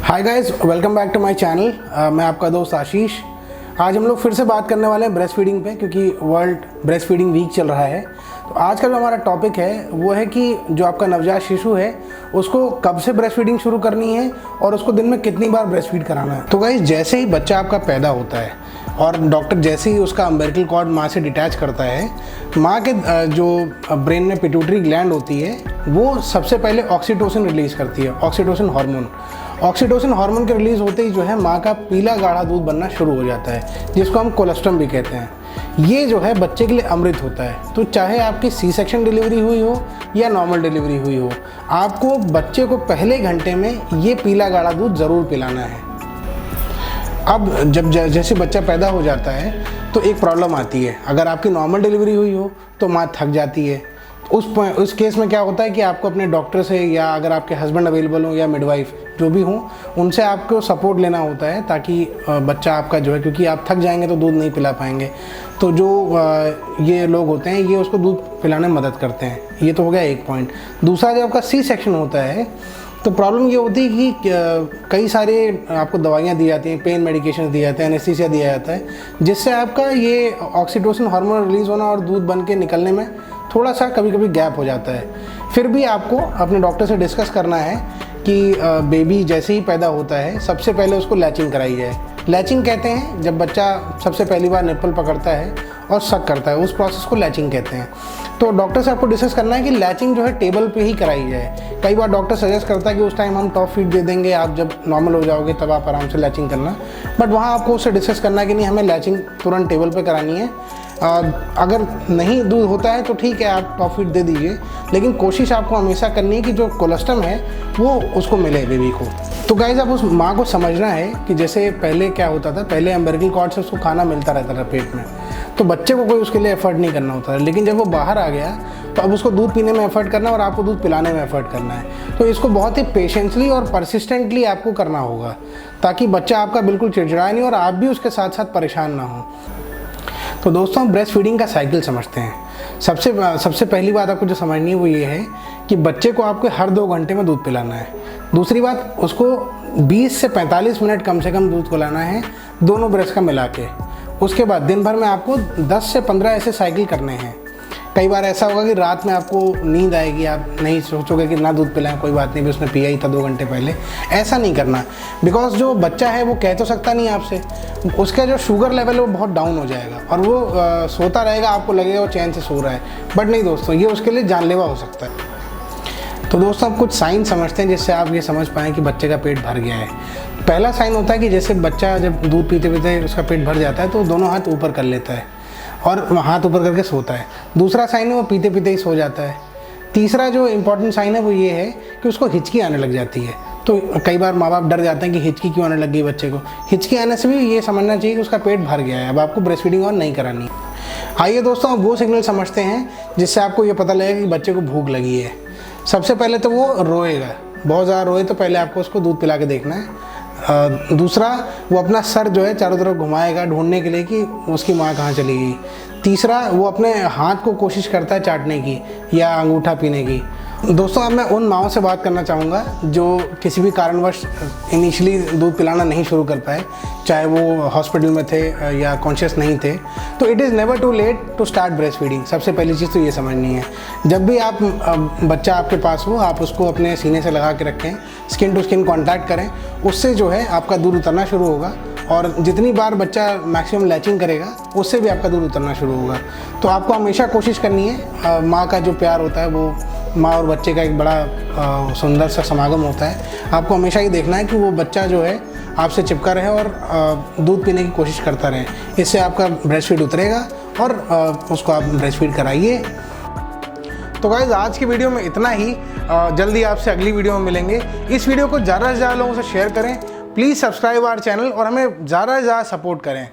Hi guys, welcome back to my channel. मैं आपका दोस्त आशीष। आज हम लोग फिर से बात करने वाले हैं ब्रेस्ट फीडिंग पे, क्योंकि वर्ल्ड ब्रेस्ट फीडिंग वीक चल रहा है। तो आज का जो हमारा टॉपिक है वो है कि जो आपका नवजात शिशु है उसको कब से ब्रेस्ट फीडिंग शुरू करनी है और उसको दिन में कितनी बार ब्रेस्ट फीड कराना है। तो गाइस, जैसे ही बच्चा आपका पैदा होता है और डॉक्टर जैसे ही उसका अम्बिलिकल कॉर्ड माँ से डिटैच करता है, माँ के जो ब्रेन में पिट्यूटरी ग्लैंड होती है वो सबसे पहले ऑक्सीटोसिन रिलीज़ करती है, ऑक्सीटोसिन हार्मोन। ऑक्सीटोसिन हार्मोन के रिलीज़ होते ही जो है माँ का पीला गाढ़ा दूध बनना शुरू हो जाता है, जिसको हम कोलेस्ट्रम भी कहते हैं। ये जो है बच्चे के लिए अमृत होता है। तो चाहे आपकी सी सेक्शन डिलीवरी हुई हो या नॉर्मल डिलीवरी हुई हो, आपको बच्चे को पहले घंटे में ये पीला गाढ़ा दूध ज़रूर पिलाना है। अब जब जैसे बच्चा पैदा हो जाता है तो एक प्रॉब्लम आती है। अगर आपकी नॉर्मल डिलीवरी हुई हो तो माँ थक जाती है। उस केस में क्या होता है कि आपको अपने डॉक्टर से, या अगर आपके हस्बैंड अवेलेबल हो या मिडवाइफ जो भी हो, उनसे आपको सपोर्ट लेना होता है, ताकि बच्चा आपका जो है, क्योंकि आप थक जाएंगे तो दूध नहीं पिला पाएंगे। तो जो ये लोग होते हैं ये उसको दूध पिलाने में मदद करते हैं। ये तो हो गया एक पॉइंट। दूसरा, जब आपका सी सेक्शन होता है तो प्रॉब्लम ये होती है कि कई सारे आपको दवाइयाँ दी जाती हैं, पेन मेडिकेशन दिए जाते हैं, एनेस्थीसिया दिया जाता है, जिससे आपका ये ऑक्सीटोसिन हार्मोन रिलीज़ होना और दूध बन के निकलने में थोड़ा सा कभी कभी गैप हो जाता है। फिर भी आपको अपने डॉक्टर से डिस्कस करना है कि बेबी जैसे ही पैदा होता है सबसे पहले उसको लैचिंग कराई जाए। लैचिंग कहते हैं जब बच्चा सबसे पहली बार निप्पल पकड़ता है और सक करता है, उस प्रोसेस को लैचिंग कहते हैं। तो डॉक्टर से आपको डिस्कस करना है कि लैचिंग जो है टेबल पे ही कराई जाए। कई बार डॉक्टर सजेस्ट करता है कि उस टाइम हम टॉप फीड दे देंगे, आप जब नॉर्मल हो जाओगे तब आप आराम से लैचिंग करना। बट वहाँ आपको उससे डिस्कस करना है कि नहीं, हमें लैचिंग तुरंत टेबल पे करानी है। अगर नहीं दूध होता है तो ठीक है, आप टॉप फीड दे दीजिए, लेकिन कोशिश आपको हमेशा करनी है कि जो कोलेस्ट्रम है वो उसको मिले बेबी को। तो गाइस, अब उस माँ को समझना है कि जैसे पहले क्या होता था, पहले अम्बिलिकल कॉर्ड से उसको खाना मिलता रहता था पेट में, तो बच्चे को कोई उसके लिए एफर्ट नहीं करना होता है। लेकिन जब वो बाहर आ गया तो अब उसको दूध पीने में एफर्ट करना है और आपको दूध पिलाने में एफर्ट करना है। तो इसको बहुत ही पेशेंसली और परसिस्टेंटली आपको करना होगा, ताकि बच्चा आपका बिल्कुल चिड़चिड़ाए नहीं और आप भी उसके साथ साथ परेशान ना हो। तो दोस्तों, हम ब्रेस्ट फीडिंग का साइकिल समझते हैं। सबसे पहली बात आपको जो समझनी है वो ये है कि बच्चे को आपको हर 2 घंटे में दूध पिलाना है। दूसरी बात, उसको 20 से 45 मिनट कम से कम दूध पिलाना है, दोनों ब्रेस्ट का मिला के। उसके बाद दिन भर में आपको 10 से 15 ऐसे साइकिल करने हैं। कई बार ऐसा होगा कि रात में आपको नींद आएगी, आप नहीं सोचोगे कि ना दूध पिलाएं, कोई बात नहीं भी उसने पिया ही था 2 घंटे पहले। ऐसा नहीं करना, बिकॉज जो बच्चा है वो कह तो सकता नहीं आपसे, उसका जो शुगर लेवल है वो बहुत डाउन हो जाएगा और वो सोता रहेगा, आपको लगेगा वो चैन से सो रहा है। बट नहीं दोस्तों, ये उसके लिए जानलेवा हो सकता है। तो दोस्तों, आप कुछ साइन समझते हैं जिससे आप ये समझ पाएँ कि बच्चे का पेट भर गया है। पहला साइन होता है कि जैसे बच्चा जब दूध पीते पीते उसका पेट भर जाता है तो दोनों हाथ ऊपर कर लेता है और हाथ ऊपर करके सोता है। दूसरा साइन है वो पीते पीते ही सो जाता है। तीसरा जो इम्पोर्टेंट साइन है वो ये है कि उसको हिचकी आने लग जाती है। तो कई बार माँ बाप डर जाते हैं कि हिचकी क्यों आने लग गई बच्चे को। हिचकी आने से भी ये समझना चाहिए कि उसका पेट भर गया है, अब आपको ब्रेस्ट फीडिंग और नहीं करानी। आइए दोस्तों, अब वो सिग्नल समझते हैं जिससे आपको ये पता लगेगा कि बच्चे को भूख लगी है। सबसे पहले तो वो रोएगा, बहुत ज़्यादा रोए तो पहले आपको उसको दूध पिला के देखना है। दूसरा, वो अपना सर जो है चारों तरफ घुमाएगा ढूंढने के लिए कि उसकी माँ कहाँ चली गई। तीसरा, वो अपने हाथ को कोशिश करता है चाटने की या अंगूठा पीने की। दोस्तों, अब मैं उन माँओं से बात करना चाहूँगा जो किसी भी कारणवश इनिशियली दूध पिलाना नहीं शुरू कर पाए, चाहे वो हॉस्पिटल में थे या कॉन्शियस नहीं थे। तो it is never too late to start breastfeeding. सबसे पहली चीज़ तो ये समझनी है, जब भी आप बच्चा आपके पास हो, आप उसको अपने सीने से लगा के रखें, स्किन टू स्किन कॉन्टैक्ट करें, उससे जो है आपका दूध उतरना शुरू होगा। और जितनी बार बच्चा मैक्सिमम लैचिंग करेगा उससे भी आपका दूध उतरना शुरू होगा। तो आपको हमेशा कोशिश करनी है, माँ का जो प्यार होता है वो माँ और बच्चे का एक बड़ा सुंदर सा समागम होता है। आपको हमेशा ये देखना है कि वो बच्चा जो है आपसे चिपका रहे और दूध पीने की कोशिश करता रहे। इससे आपका ब्रेस्ट फीड उतरेगा और उसको आप ब्रेस्ट फीड कराइए। तो गाइस, आज की वीडियो में इतना ही। जल्दी आपसे अगली वीडियो में मिलेंगे। इस वीडियो को ज़्यादा से ज़्यादा लोगों से शेयर करें, प्लीज़ सब्सक्राइब आवर चैनल और हमें ज़्यादा से ज़्यादा सपोर्ट करें।